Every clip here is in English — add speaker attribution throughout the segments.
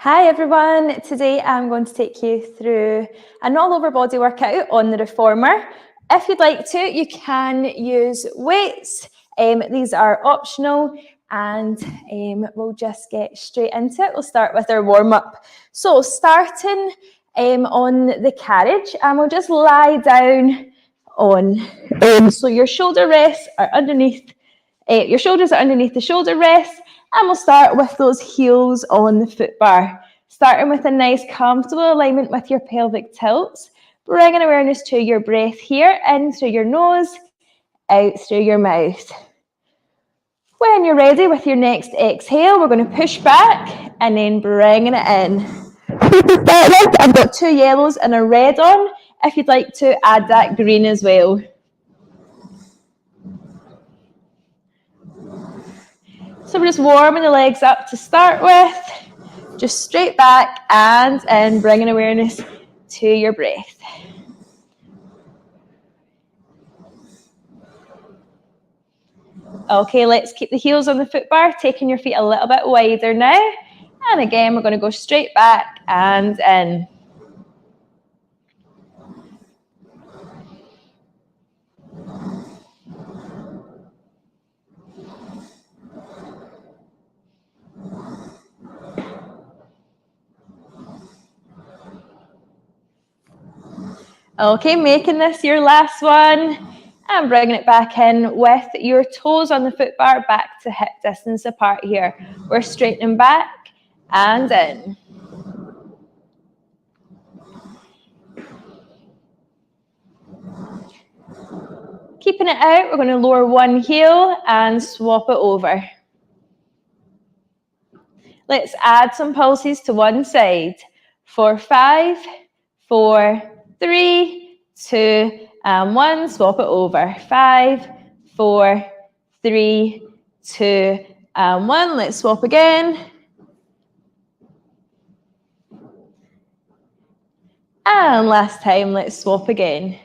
Speaker 1: Hi everyone, today I'm going to take you through an all over body workout on the reformer. If you'd like to, you can use weights. These are optional and we'll just get straight into it. We'll start with our warm up. So starting on the carriage, and we'll just lie down on. So your shoulder rests are underneath, your shoulders are underneath the shoulder rests. And we'll start with those heels on the foot bar. Starting with a nice comfortable alignment with your pelvic tilts. Bringing awareness to your breath here, in through your nose, out through your mouth. When you're ready with your next exhale, we're going to push back and then bringing it in. To start with, I've got 2 yellows and a red on. If you'd like to add that green as well. So we're just warming the legs up to start with. Just straight back and in, bringing awareness to your breath. Okay, let's keep the heels on the foot bar, taking your feet a little bit wider now. And again, we're going to go straight back and in. Okay, making this your last one and bringing it back in with your toes on the foot bar back to hip distance apart here. We're straightening back and in. Keeping it out, we're going to lower one heel and swap it over. Let's add some pulses to one side. For 5, 4, 3, 2, and 1. Swap it over. 5, 4, 3, 2, and 1. Let's swap again. And last time, let's swap again.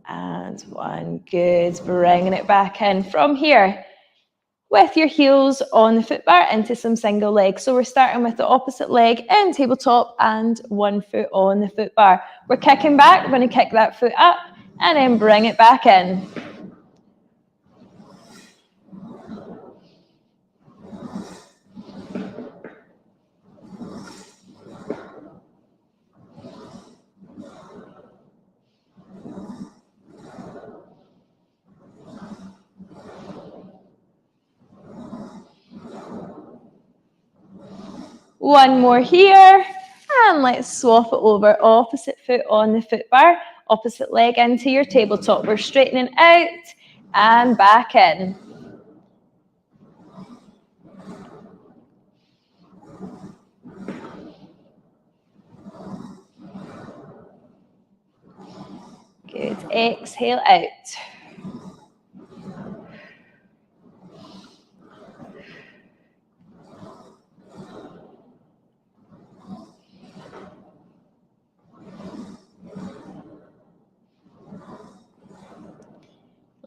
Speaker 1: And 1. Good. Bringing it back in from here. With your heels on the foot bar into some single legs. So we're starting with the opposite leg in tabletop and 1 foot on the foot bar. We're kicking back, we're going to kick that foot up and then bring it back in. One more here, and let's swap it over. Opposite foot on the foot bar, opposite leg into your tabletop. We're straightening out and back in. Good. Exhale out.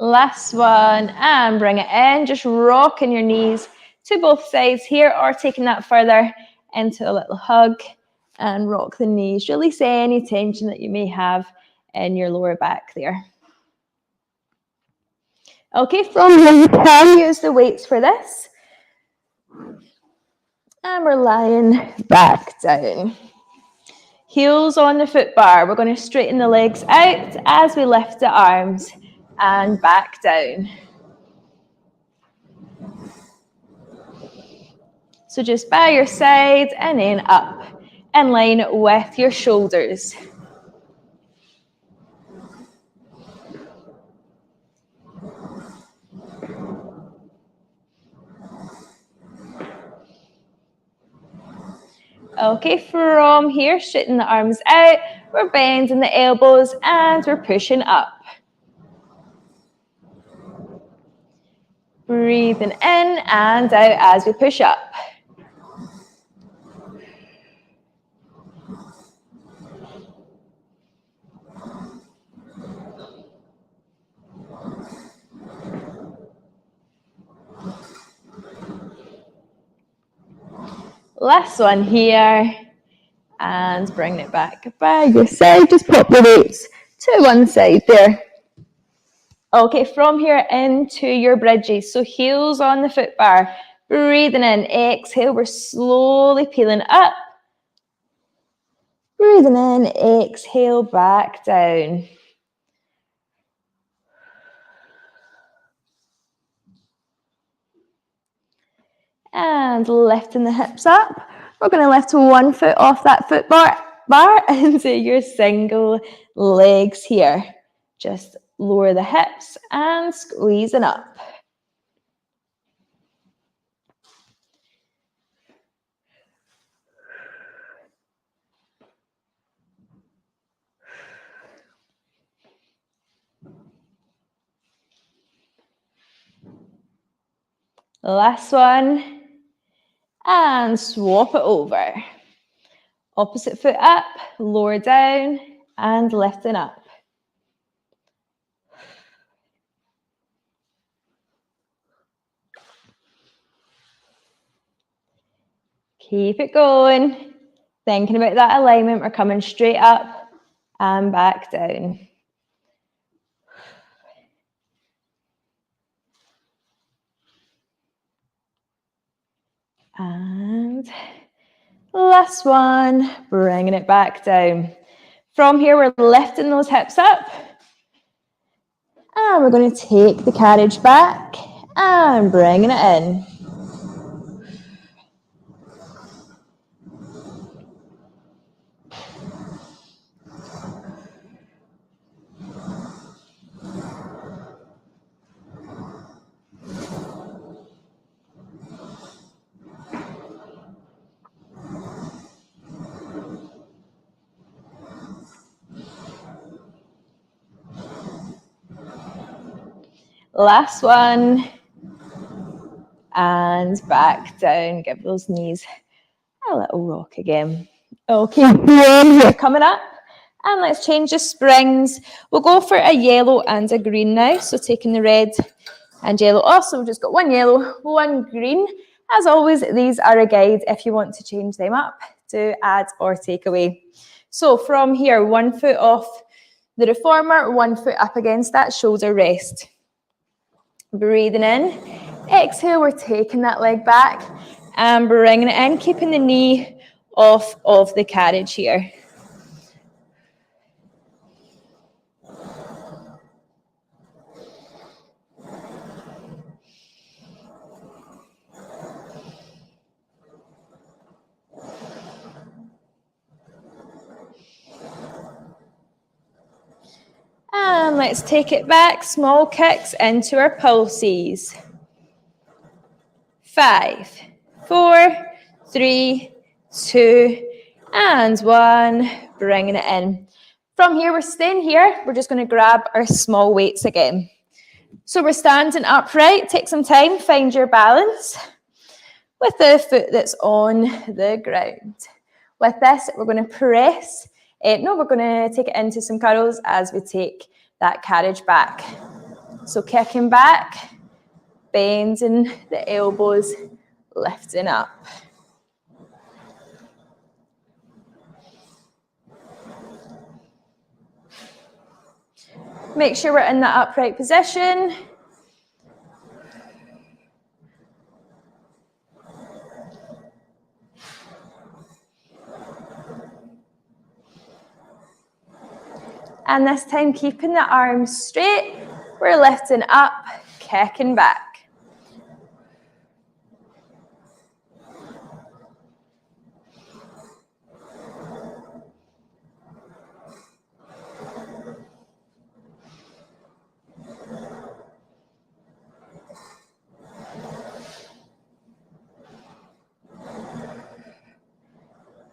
Speaker 1: Last one, and bring it in. Just rocking your knees to both sides here, or taking that further into a little hug and rock the knees. Release any tension that you may have in your lower back there. Okay, from here you can use the weights for this. And we're lying back down. Heels on the foot bar. We're going to straighten the legs out as we lift the arms and back down. So just by your side and then up in line with your shoulders. Okay, from here, straighten the arms out. We're bending the elbows and we're pushing up. Breathing in and out as we push up. Last one here. And bring it back by your side. Just pop the weights to one side there. Okay, from here into your bridges. So heels on the foot bar. Breathing in, exhale. We're slowly peeling up. Breathing in, exhale, back down. And lifting the hips up. We're going to lift one foot off that foot bar into your single legs here. Just lower the hips and squeezing up. Last one. And swap it over. Opposite foot up, lower down, and lifting up. Keep it going. Thinking about that alignment, we're coming straight up and back down. And last one, bringing it back down. From here, we're lifting those hips up. And we're going to take the carriage back and bringing it in. Last one. And back down. Give those knees a little rock again. Okay, here coming up. And let's change the springs. We'll go for a yellow and a green now. So taking the red and yellow off. So we've just got one yellow, one green. As always, these are a guide if you want to change them up to add or take away. So from here, 1 foot off the reformer, 1 foot up against that shoulder rest. Breathing in. Exhale, we're taking that leg back and bringing it in, keeping the knee off of the carriage here. And let's take it back, small kicks into our pulses. 5, 4, 3, 2, and 1. Bringing it in. From here, we're staying here. We're just going to grab our small weights again. So we're standing upright. Take some time, find your balance with the foot that's on the ground. With this, we're going to press. We're going to take it into some curls as we take that carriage back. So kicking back, bending the elbows, lifting up. Make sure we're in that upright position. And this time, keeping the arms straight, we're lifting up, kicking back.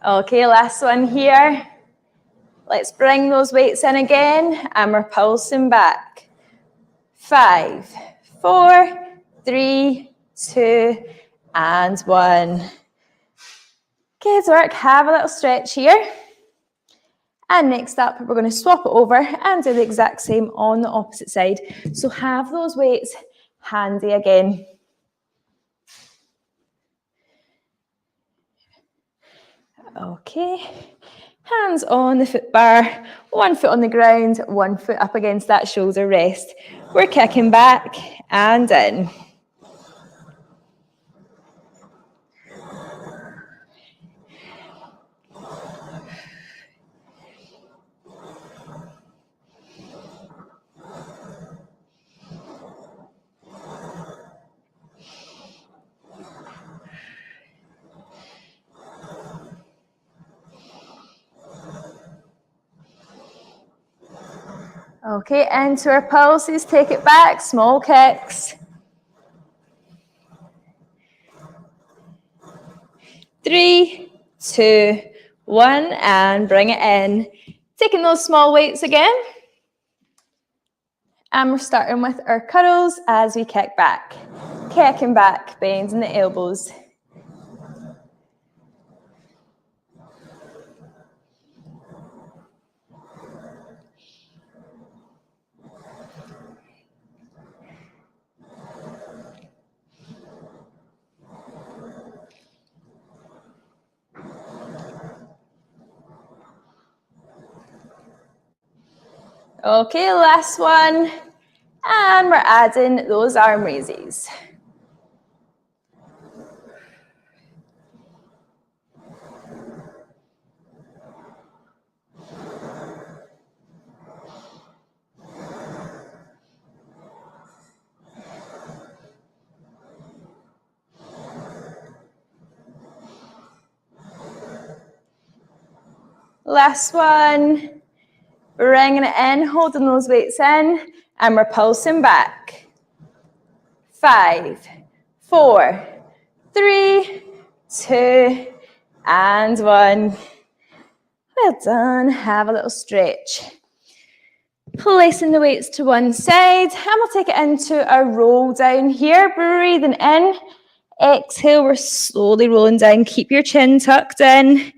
Speaker 1: Okay, last one here. Let's bring those weights in again, and we're pulsing back. 5, 4, 3, 2, and 1. Good work. Have a little stretch here. And next up, we're going to swap it over and do the exact same on the opposite side. So have those weights handy again. Okay, hands on the foot bar, 1 foot on the ground, 1 foot up against that shoulder rest. We're kicking back and in. Okay, into our pulses, take it back, small kicks. 3, 2, 1, and bring it in. Taking those small weights again. And we're starting with our curls as we kick back. Kicking back, bending the elbows. Okay, last one. And we're adding those arm raises. Last one. Bringing it in, holding those weights in, and we're pulsing back. 5, 4, 3, 2, and 1. Well done. Have a little stretch. Placing the weights to one side, and we'll take it into a roll down here. Breathing in. Exhale, we're slowly rolling down. Keep your chin tucked in.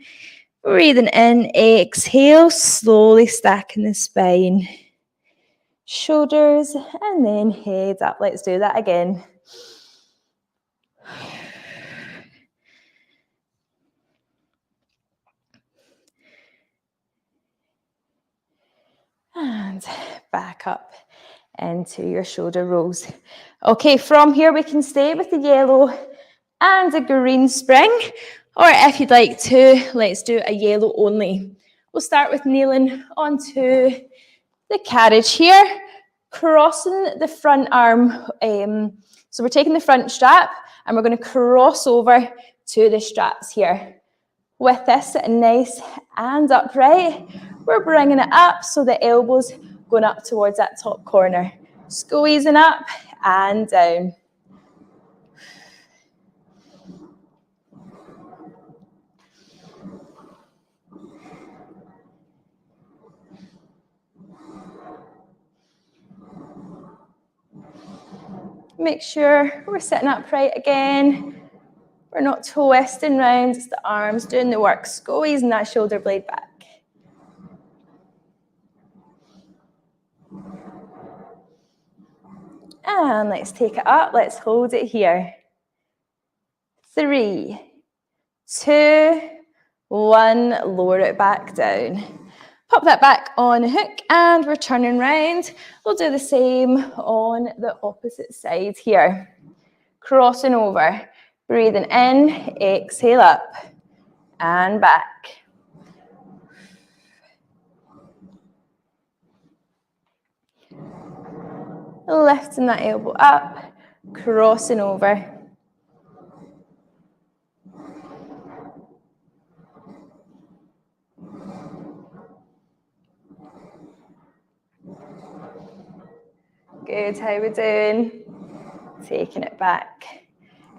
Speaker 1: Breathing in, exhale, slowly stacking the spine. Shoulders, and then head up. Let's do that again. And back up into your shoulder rolls. Okay, from here we can stay with the yellow and a green spring, or if you'd like to, let's do a yellow only. We'll start with kneeling onto the carriage here, crossing the front arm. So we're taking the front strap and we're going to cross over to the straps here. With this nice and upright, we're bringing it up so the elbows going up towards that top corner. Squeezing up and down. Make sure we're sitting upright again. We're not twisting round, it's the arms doing the work, squeezing that shoulder blade back. And let's take it up, let's hold it here. 3, 2, 1, lower it back down. Pop that back on a hook and we're turning round. We'll do the same on the opposite side here. Crossing over, breathing in, exhale up and back. Lifting that elbow up, crossing over. Good, how we doing? Taking it back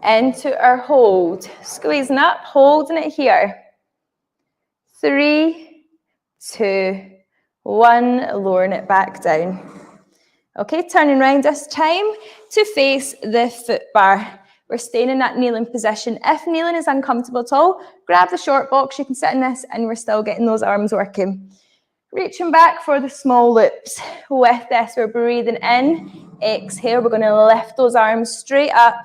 Speaker 1: into our hold. Squeezing up, holding it here. 3, 2, 1, lowering it back down. Okay, turning around this time to face the foot bar. We're staying in that kneeling position. If kneeling is uncomfortable at all, grab the short box, you can sit in this and we're still getting those arms working. Reaching back for the small loops. With this, we're breathing in, exhale, we're going to lift those arms straight up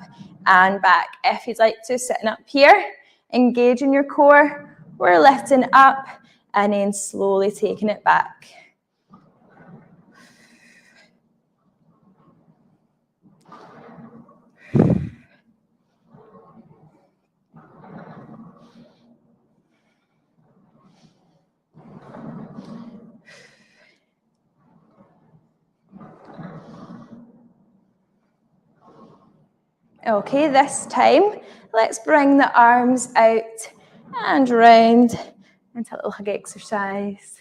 Speaker 1: and back. If you'd like to, sitting up here, engaging your core, We're lifting up and then slowly taking it back. Okay, this time, let's bring the arms out and round into a little hug exercise.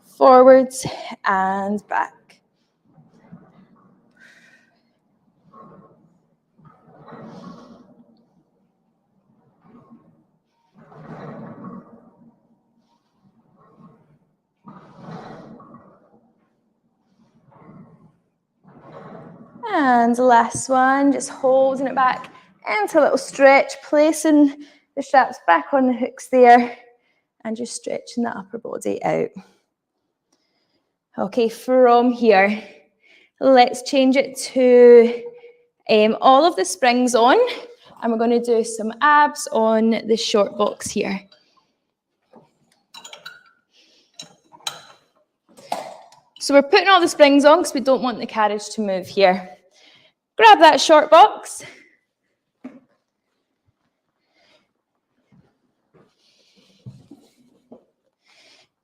Speaker 1: Forwards and back. And last one, just holding it back into a little stretch, placing the straps back on the hooks there and just stretching the upper body out. Okay, from here, let's change it to all of the springs on, and we're going to do some abs on the short box here. So we're putting all the springs on because we don't want the carriage to move here. Grab that short box.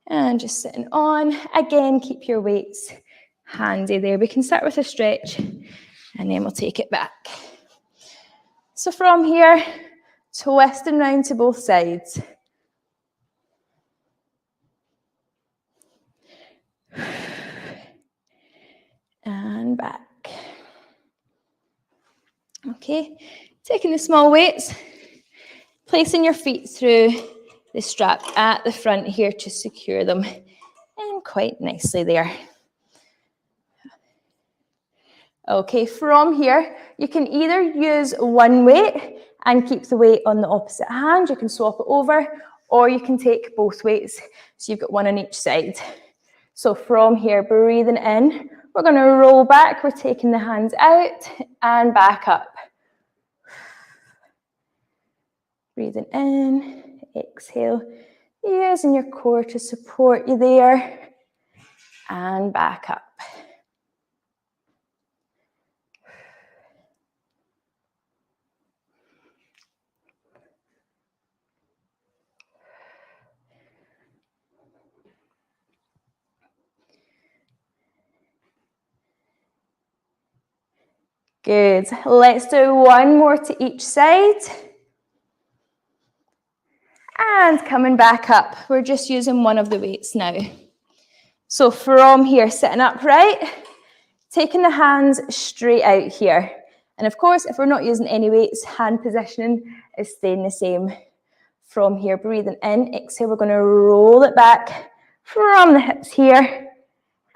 Speaker 1: And just sitting on. Again, keep your weights handy there. We can start with a stretch and then we'll take it back. So from here, twisting round to both sides. And back. Okay, taking the small weights, placing your feet through the strap at the front here to secure them and quite nicely there. Okay, from here, you can either use one weight and keep the weight on the opposite hand. You can swap it over, or you can take both weights. So you've got one on each side. So from here, breathing in, we're going to roll back. We're taking the hands out and back up. Breathing in, exhale, using your core to support you there, and back up. Good. Let's do one more to each side. And coming back up. We're just using one of the weights now. So from here, sitting upright, taking the hands straight out here. And of course, if we're not using any weights, hand positioning is staying the same. From here, breathing in, exhale, we're going to roll it back from the hips here.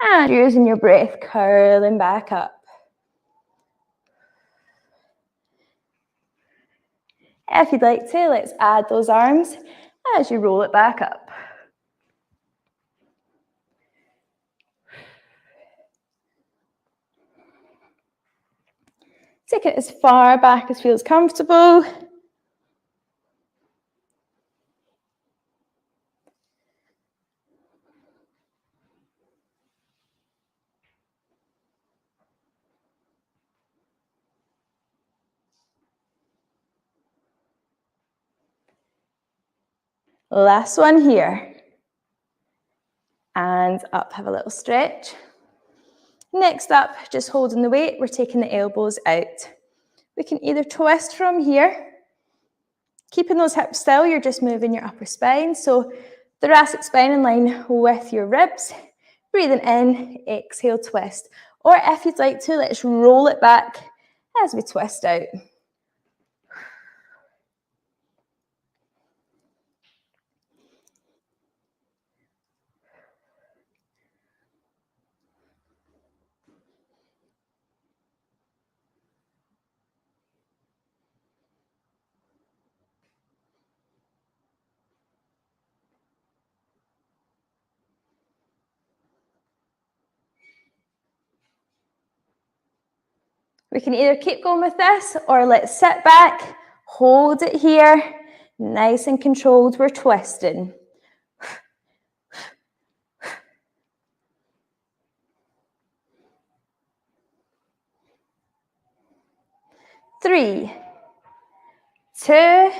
Speaker 1: And using your breath, curling back up. If you'd like to, let's add those arms as you roll it back up. Take it as far back as feels comfortable. Last one here. And up, have a little stretch. Next up, just holding the weight, we're taking the elbows out. We can either twist from here, keeping those hips still, you're just moving your upper spine. So thoracic spine in line with your ribs. Breathing in, exhale, twist. Or if you'd like to, let's roll it back as we twist out. We can either keep going with this or let's sit back, hold it here, Nice and controlled, we're twisting. 3, 2,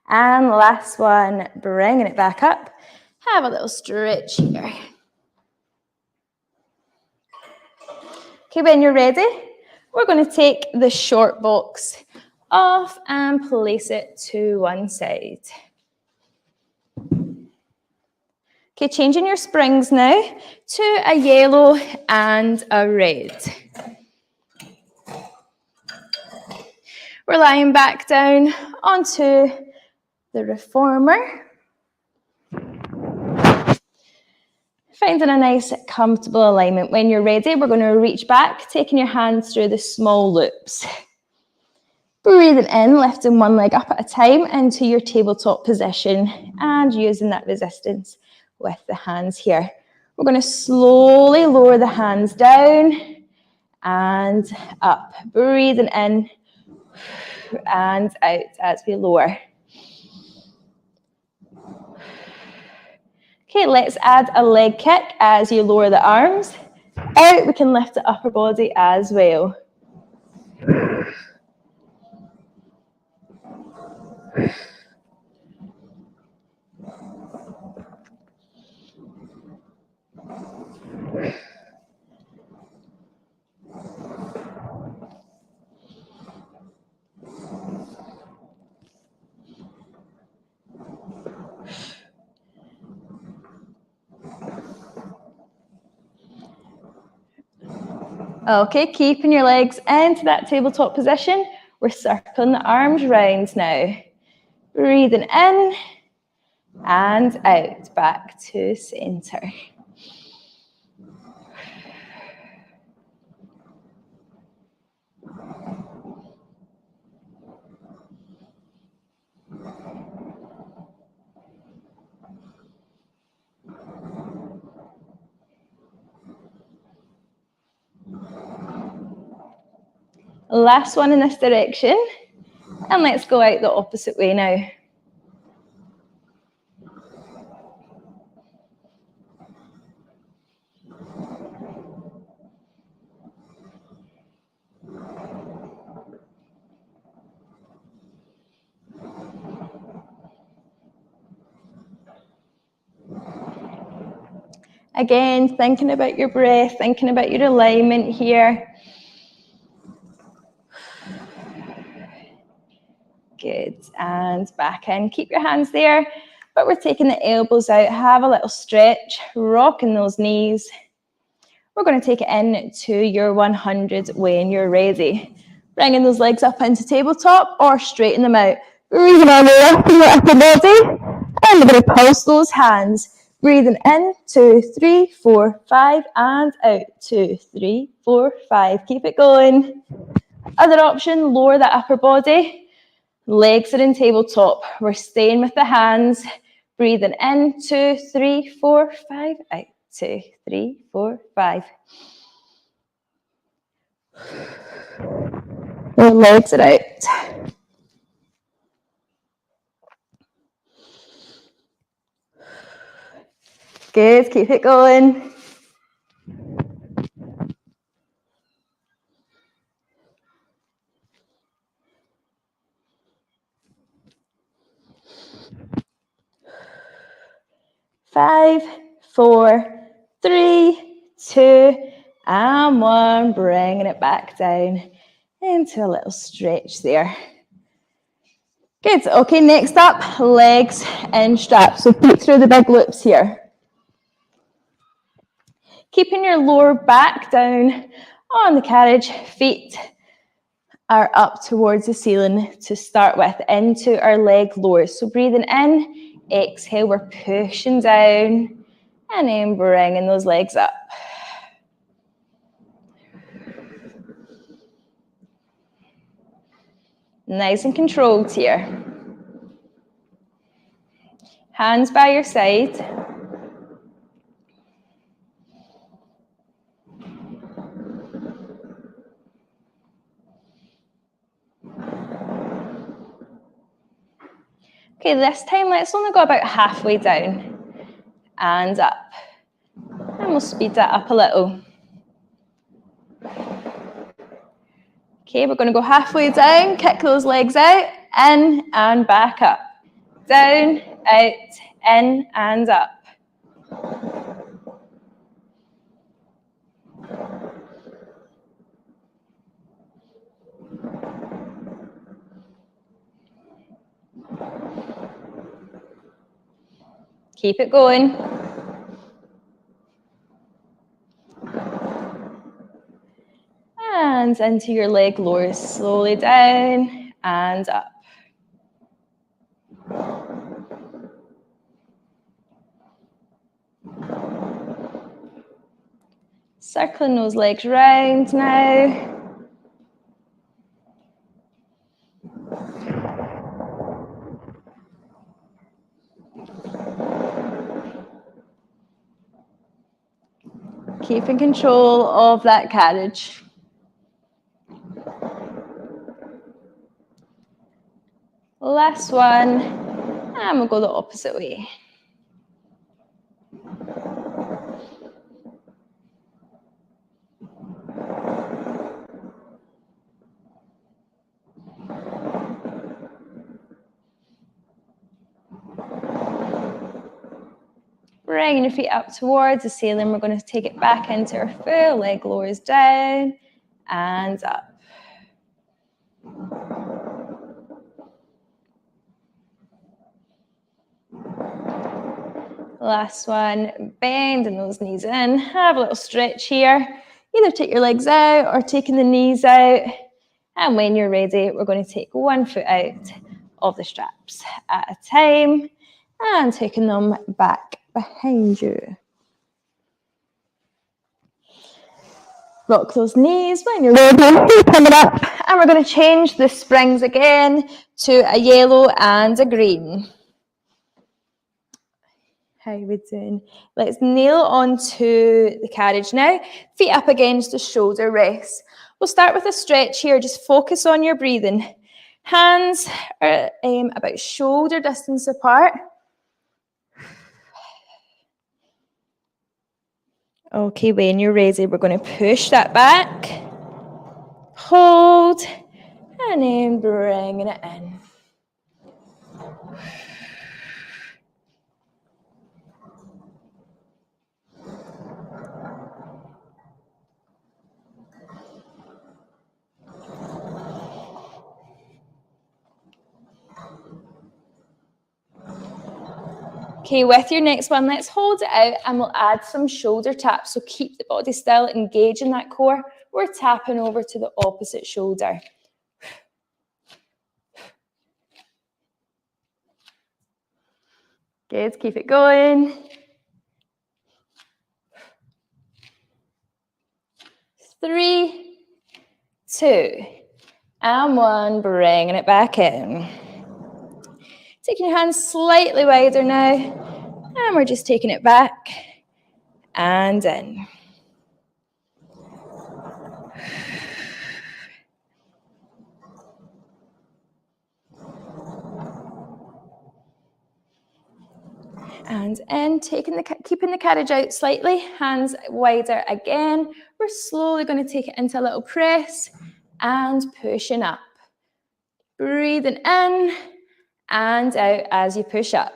Speaker 1: and last one, bringing it back up. Have a little stretch here. Okay, when you're ready, we're going to take the short box off and place it to one side. Okay, changing your springs now to a yellow and a red. We're lying back down onto the reformer. Finding a nice comfortable alignment. When you're ready, we're going to reach back, taking your hands through the small loops. Breathing in, lifting one leg up at a time into your tabletop position and using that resistance with the hands here. We're going to slowly lower the hands down and up. Breathing in and out as we lower. Okay, let's add a leg kick as you lower the arms. Out, we can lift the upper body as well. Okay, keeping your legs into that tabletop position. We're circling the arms round now. Breathing in and out, back to center. Last one in this direction, and let's go out the opposite way now. Again, thinking about your breath, thinking about your alignment here. Good, and back in. Keep your hands there, but we're taking the elbows out. Have a little stretch, rocking those knees. We're going to take it into your 100 when you're ready. Bringing those legs up into tabletop or straighten them out. Breathing on the left and the upper body. And we're going to pulse those hands. Breathing in, 2, 3, 4, 5, and out, 2, 3, 4, 5. Keep it going. Other option, lower that upper body. Legs are in tabletop. We're staying with the hands. Breathing in, 2, 3, 4, 5, out, 2, 3, 4, 5. Your legs are out. Good, keep it going. Five, 4, 3, 2, and 1. Bringing it back down into a little stretch there. Good. Okay, next up, legs and straps. So peek through the big loops here. Keeping your lower back down on the carriage, feet are up towards the ceiling to start with, into our leg lowers. So breathing in, exhale, we're pushing down, and then bringing those legs up. Nice and controlled here. Hands by your side. Okay, this time let's only go about halfway down and up. And we'll speed that up a little. Okay, we're going to go halfway down, kick those legs out, in and back up. Down, out, in and up. Keep it going. And into your leg lowers slowly down and up. Circling those legs round now. Keeping control of that carriage. Last one, and we'll go the opposite way. Bringing your feet up towards the ceiling, we're going to take it back into our full leg lowers down and up. Last one, bending those knees in, have a little stretch here. Either take your legs out or taking the knees out. And when you're ready, we're going to take one foot out of the straps at a time and taking them back behind you. Rock those knees when you're ready, open it up. And we're going to change the springs again to a yellow and a green. How are we doing? Let's kneel onto the carriage now. Feet up against the shoulder rests. We'll start with a stretch here. Just focus on your breathing. Hands are about shoulder distance apart. Okay, when you're ready, we're going to push that back. Hold. And then bringing it in. Okay, with your next one, let's hold it out and we'll add some shoulder taps. So keep the body still, engage in that core. We're tapping over to the opposite shoulder. Good, keep it going. 3, 2, and 1, bringing it back in. Taking your hands slightly wider now, and we're just taking it back and in. And in, keeping the carriage out slightly, hands wider again. We're slowly going to take it into a little press and pushing up. Breathing in and out as you push up.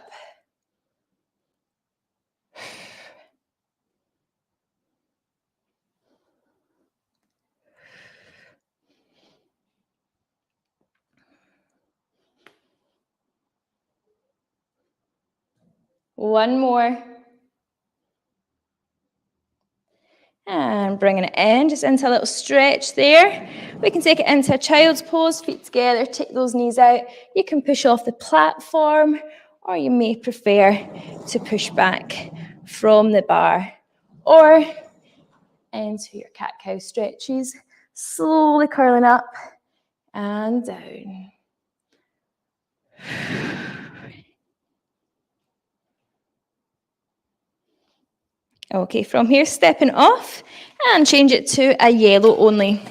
Speaker 1: One more. And bringing it in, just into a little stretch there. We can take it into a child's pose, feet together, take those knees out. You can push off the platform, or you may prefer to push back from the bar, or into your cat-cow stretches, slowly curling up and down. Okay, from here, stepping off and change it to a yellow only.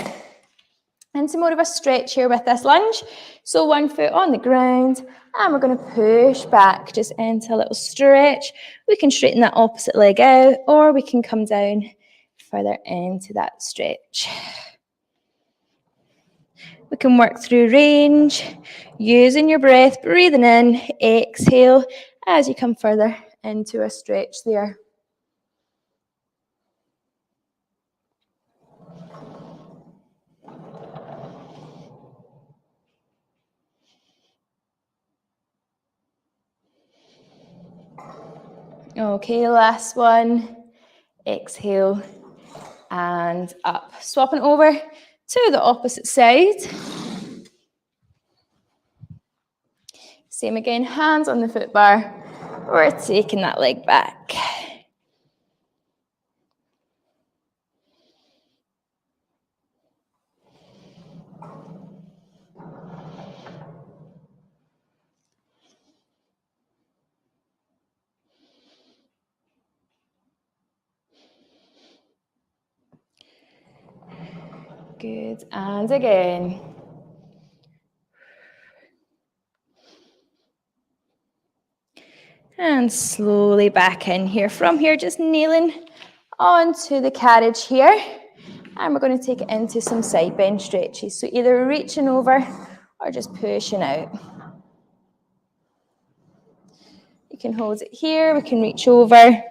Speaker 1: into more of a stretch here with this lunge. So one foot on the ground, and we're going to push back just into a little stretch. We can straighten that opposite leg out, or we can come down further into that stretch. We can work through range, using your breath, breathing in, exhale as you come further into a stretch there. Okay, last one. Exhale and up. Swapping over to the opposite side. Same again, hands on the foot bar. We're taking that leg back. Good, and again. And slowly back in here. From here, just kneeling onto the carriage here. And we're going to take it into some side bend stretches. So either reaching over or just pushing out. You can hold it here, we can reach over.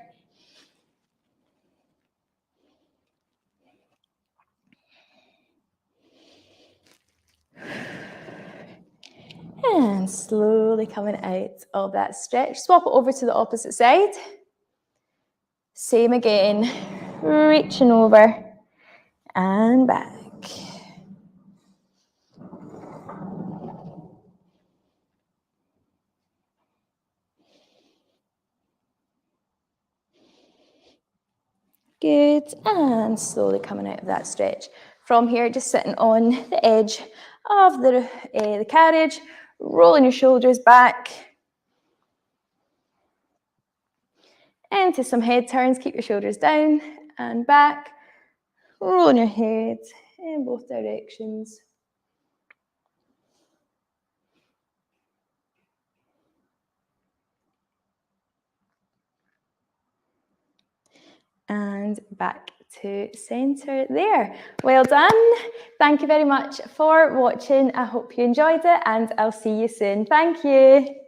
Speaker 1: And slowly coming out of that stretch. Swap it over to the opposite side. Same again, reaching over and back. Good, and slowly coming out of that stretch. From here, just sitting on the edge of the carriage, rolling your shoulders back. Into some head turns, keep your shoulders down and back. Rolling your head in both directions. And back to center there. Well done. Thank you very much for watching. I hope you enjoyed it, and I'll see you soon. Thank you.